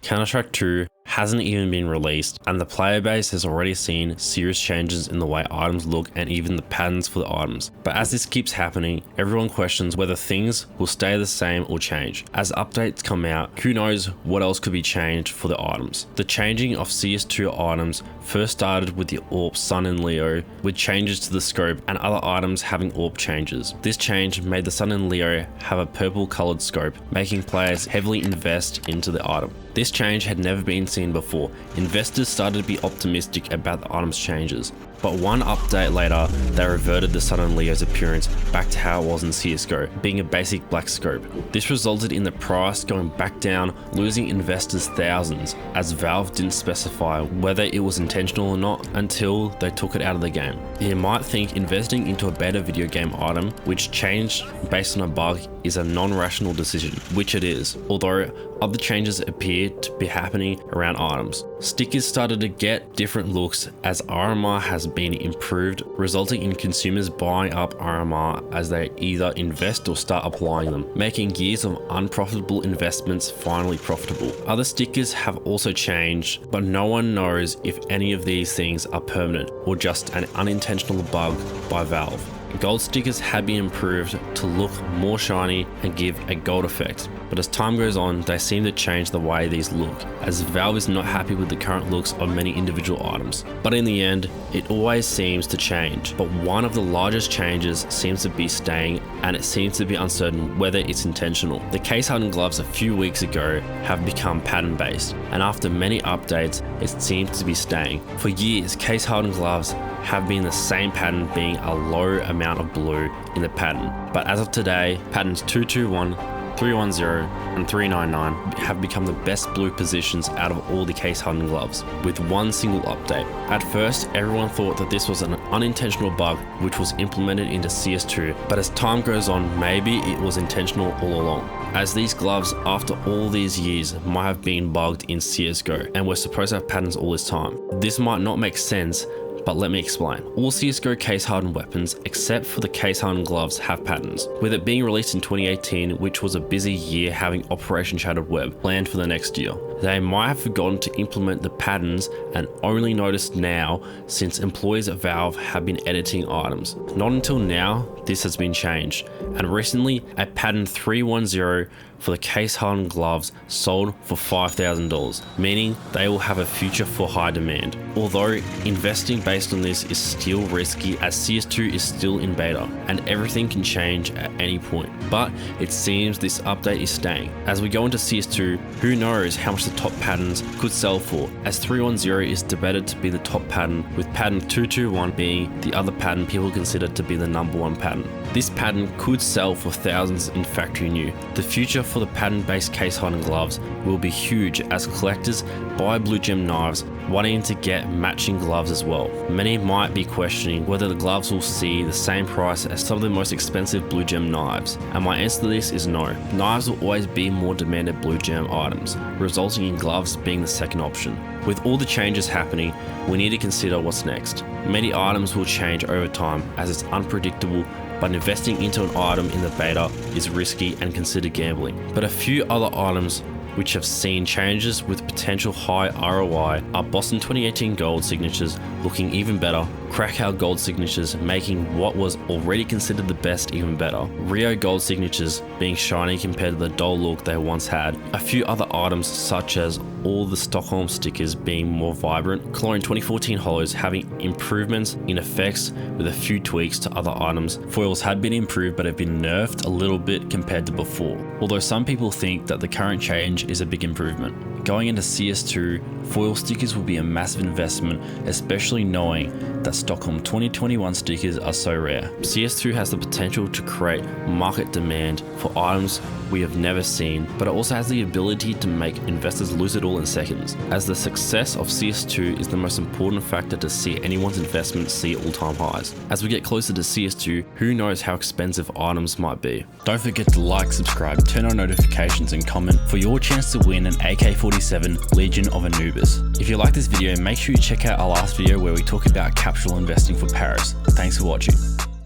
Counter-Strike 2 hasn't even been released, and the player base has already seen serious changes in the way items look and even the patterns for the items. But as this keeps happening, everyone questions whether things will stay the same or change. As updates come out, who knows what else could be changed for the items. The changing of CS2 items first started with the AWP Sun and Leo, with changes to the scope and other items having AWP changes. This change made the Sun and Leo have a purple colored scope, making players heavily invest into the item. This change had never been seen before. Investors started to be optimistic about the item's changes. But one update later, they reverted the Sun and Leo's appearance back to how it was in CSGO, being a basic black scope. This resulted in the price going back down, losing investors thousands, as Valve didn't specify whether it was intentional or not until they took it out of the game. You might think investing into a beta video game item, which changed based on a bug, is a non-rational decision, which it is, although other changes appear to be happening around items. Stickers started to get different looks as RMR has been improved, resulting in consumers buying up RMR as they either invest or start applying them, making years of unprofitable investments finally profitable. Other stickers have also changed, but no one knows if any of these things are permanent or just an unintentional bug by Valve. Gold stickers have been improved to look more shiny and give a gold effect, but as time goes on, they seem to change the way these look, as Valve is not happy with the current looks of many individual items. But in the end, it always seems to change, but one of the largest changes seems to be staying, and it seems to be uncertain whether it's intentional. The Case Hardened Gloves a few weeks ago have become pattern based, and after many updates, it seems to be staying. For years, Case Hardened Gloves have been the same pattern, being a low amount of blue in the pattern. But as of today, patterns 221, 310 and 399 have become the best blue positions out of all the Case Hardened Gloves, with one single update. At first, everyone thought that this was an unintentional bug which was implemented into CS2, but as time goes on, maybe it was intentional all along, as these gloves, after all these years, might have been bugged in CSGO and were supposed to have patterns all this time. This might not make sense, but let me explain. All CSGO case hardened weapons, except for the Case Hardened Gloves, have patterns. With it being released in 2018, which was a busy year having Operation Shattered Web planned for the next year, they might have forgotten to implement the patterns and only noticed now since employees at Valve have been editing items. Not until now, this has been changed, and recently a pattern 310 for the Case Hardened Gloves sold for $5,000, meaning they will have a future for high demand. Although investing based on this is still risky, as CS2 is still in beta and everything can change at any point, but it seems this update is staying. As we go into CS2, who knows how much the top patterns could sell for, as 310 is debated to be the top pattern, with pattern 221 being the other pattern people consider to be the #1 pattern. This pattern could sell for thousands in factory new. The future for the pattern-based Case Hardened Gloves will be huge, as collectors buy blue gem knives wanting to get matching gloves as well. Many might be questioning whether the gloves will see the same price as some of the most expensive blue gem knives, and my answer to this is no. Knives will always be more demanded blue gem items, resulting in gloves being the second option. With all the changes happening, we need to consider what's next. Many items will change over time as it's unpredictable, but investing into an item in the beta is risky and considered gambling. But a few other items which have seen changes with potential high ROI are Boston 2018 gold signatures looking even better, Krakow gold signatures making what was already considered the best even better, Rio gold signatures being shiny compared to the dull look they once had, a few other items such as all the Stockholm stickers being more vibrant, Chlorine 2014 hollows having improvements in effects with a few tweaks to other items. Foils had been improved but have been nerfed a little bit compared to before, although some people think that the current change is a big improvement. Going into CS2, foil stickers will be a massive investment, especially knowing that Stockholm 2021 stickers are so rare. CS2 has the potential to create market demand for items we have never seen, but it also has the ability to make investors lose it all in seconds, as the success of CS2 is the most important factor to see anyone's investment see all-time highs. As we get closer to CS2, who knows how expensive items might be. Don't forget to like, subscribe, turn on notifications and comment for your chance to win an AK-47 Legion of Anubis. If you like this video, make sure you check out our last video where we talk about capsule investing for Paris. Thanks for watching.